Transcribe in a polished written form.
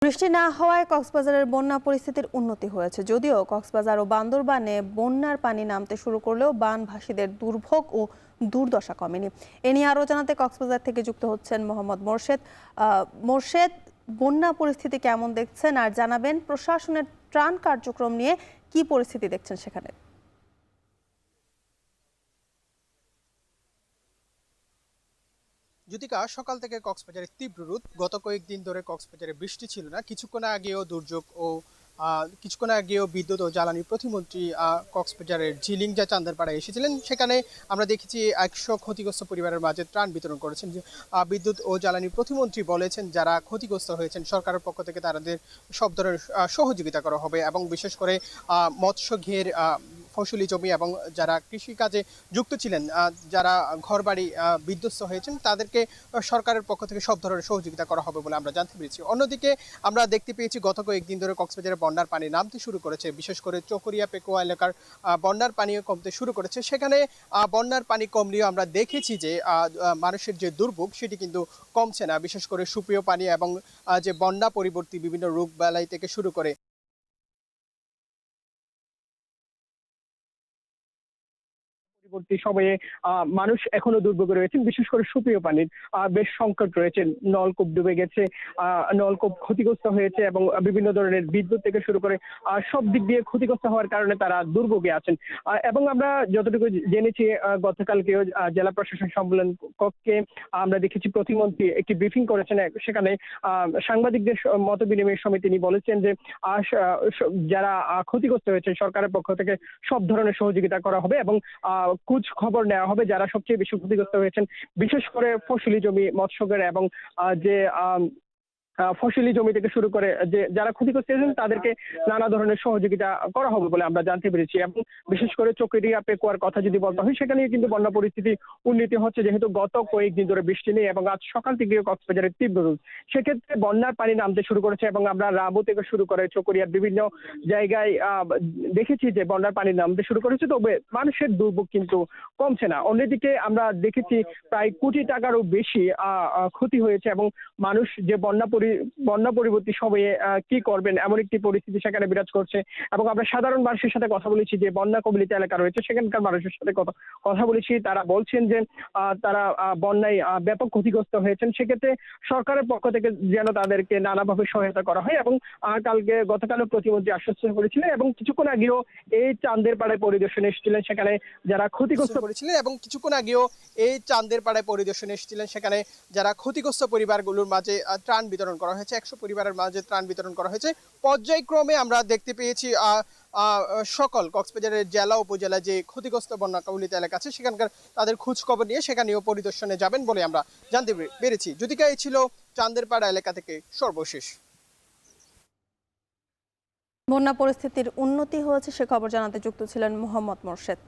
বৃষ্টি না হওয়ায় কক্সবাজারের বন্যা পরিস্থিতির উন্নতি হয়েছে। যদিও কক্সবাজার ও বান্দরবানে বন্যার পানি নামতে শুরু করলেও বানভাসীদের দুর্ভোগ ও দুর্দশা কমেনি। এ নিয়ে আরও জানাতে কক্সবাজার থেকে যুক্ত হচ্ছেন মোহাম্মদ মোরশেদ। মোরশেদ, বন্যা পরিস্থিতি কেমন দেখছেন, আর জানাবেন প্রশাসনের ত্রাণ কার্যক্রম নিয়ে কি পরিস্থিতি দেখছেন সেখানে? যদিকা সকাল থেকে কক্সবাজারের তীব্র রোদ, গত কয়েকদিন ধরে কক্সবাজারে বৃষ্টি ছিল না। কিছুক্ষণ আগেও বিদ্যুৎ ও জ্বালানি প্রতিমন্ত্রী কক্সবাজারের ঝিলিংজা চান্দারপাড়ায় এসেছিলেন। সেখানে আমরা দেখেছি 100 ক্ষতিগ্রস্ত পরিবারের মাঝে ত্রাণ বিতরণ করেছেন। বিদ্যুৎ ও জ্বালানি প্রতিমন্ত্রী বলেছেন, যারা ক্ষতিগ্রস্ত হয়েছেন সরকারের পক্ষ থেকে তাদের সব ধরনের সহযোগিতা করা হবে, এবং বিশেষ করে মৎস্য ঘের ফসলি জমি এবং যারা কৃষিকাজে যুক্ত ছিলেন, যারা ঘরবাড়ি বিধ্বস্ত হয়েছেন, তাদেরকে সরকারের পক্ষ থেকে সব ধরনের সহযোগিতা করা হবে বলে আমরা জানতে পেরেছি। অন্যদিকে আমরা দেখতে পেয়েছি গত কয়েকদিন ধরে কক্সবাজারে বন্যার পানি নামতে শুরু করেছে। বিশেষ করে চকরিয়া পেকুয়া এলাকার বন্যার পানিও কমতে শুরু করেছে। সেখানে বন্যার পানি কমলেও আমরা দেখেছি যে মানুষের যে দুর্ভোগ সেটি কিন্তু কমছে না। বিশেষ করে সুপেয় পানি এবং যে বন্যা পরিবর্তী বিভিন্ন রোগ বালাই থেকে শুরু করে পরবর্তী সময়ে মানুষ এখনো দুর্ভোগে রয়েছেন। বিশেষ করে সুপেয় পানির বেশ সংকট রয়েছে। নলকূপ ডুবে গেছে, নলকূপ ক্ষতিগ্রস্ত হয়েছে এবং বিভিন্ন ধরনের বিদ্যুৎ থেকে শুরু করে সব দিক দিয়ে ক্ষতিগ্রস্ত হওয়ার কারণে তারা দুর্ভোগে আছেন। এবং আমরা যতটুকু জেনেছি, গতকালকেও জেলা প্রশাসন সম্মেলন কক্ষে আমরা দেখেছি প্রতিমন্ত্রী একটি ব্রিফিং করেছেন। সেখানে সাংবাদিকদের মত বিনিময়ের সময় তিনি বলেছেন যে যারা ক্ষতিগ্রস্ত হয়েছে সরকারের পক্ষ থেকে সব ধরনের সহযোগিতা করা হবে এবং খোঁজ খবর নেওয়া হবে যারা সবচেয়ে বেশি ক্ষতিগ্রস্ত হয়েছেন, বিশেষ করে ফসলি জমি, মৎস্যঘের এবং যে ফসলি জমি থেকে শুরু করে যে যারা ক্ষতিগ্রস্ত হয়েছেন তাদেরকে নানা ধরনের সহযোগিতা করা হবে বলে আমরা জানতে পেরেছি। এবং বিশেষ করে চকরিয়া পেকুয়ার কথা যদি বলতে হয়, সেখানে কিন্তু বন্যা পরিস্থিতি উন্নতি হচ্ছে, যেহেতু গত কয়েকদিন ধরে বৃষ্টি নেই এবং আজ সকাল থেকে কক্সবাজারের তীব্র রোদ। সেক্ষেত্রে বন্যার পানি নামতে শুরু করেছে এবং আমরা রাবু থেকে শুরু করে চকরিয়ার বিভিন্ন জায়গায় দেখেছি যে বন্যার পানি নামতে শুরু করেছে। তবে মানুষের দুর্ভোগ কিন্তু কমছে না। অন্যদিকে আমরা দেখেছি প্রায় কোটি টাকারও বেশি ক্ষতি হয়েছে এবং মানুষ যে বন্যা পরবর্তী সময়ে কি করবেন এমন একটি পরিস্থিতি সেখানে বিরাজ করছে। এবং আমরা সাধারণ মানুষের সাথে কথা বলেছি, যে বন্যা কবলিত এলাকা রয়েছে সেখানকার মানুষের সাথে কথা বলেছি। তারা বলছেন যে তারা বন্যায় ব্যাপক ক্ষতিগ্রস্ত হয়েছেন। সেক্ষেত্রে সরকারের পক্ষ থেকে যেন তাদেরকে নানাভাবে সহায়তা করা হয়। এবং গতকালও প্রতিমন্ত্রী আশ্বস্ত করেছিলেন এবং কিছুক্ষণ আগেও এই চাঁদের পাড়ায় পরিদর্শনে এসেছিলেন, সেখানে যারা ক্ষতিগ্রস্ত করেছিলেন এবং কিছুক্ষণ আগেও এই চাঁদের পাড়ায় পরিদর্শনে এসেছিলেন। সেখানে যারা ক্ষতিগ্রস্ত পরিবারগুলোর মাঝে ত্রাণ বিতরণ করা হয়েছে, 100 পরিবারের মাঝে ত্রাণ বিতরণ করা হয়েছে। পর্যায়ক্রমে আমরা দেখতে পেয়েছি সকল কক্সবাজারের জেলা উপজেলা যে ক্ষতিগ্রস্ত বন্যা কবলিত এলাকা আছে সেখানকার তাদের খোঁজ খবর নিয়ে সেখানেও পরিদর্শনে যাবেন বলে আমরা জানতে পেরেছি। যদিকা এই ছিল চাঁদেরপাড়া এলাকা থেকে সর্বশেষ। বন্যা পরিস্থিতির উন্নতি হয়েছে সে খবর জানাতে যুক্ত ছিলেন মোহাম্মদ মোরশেদ।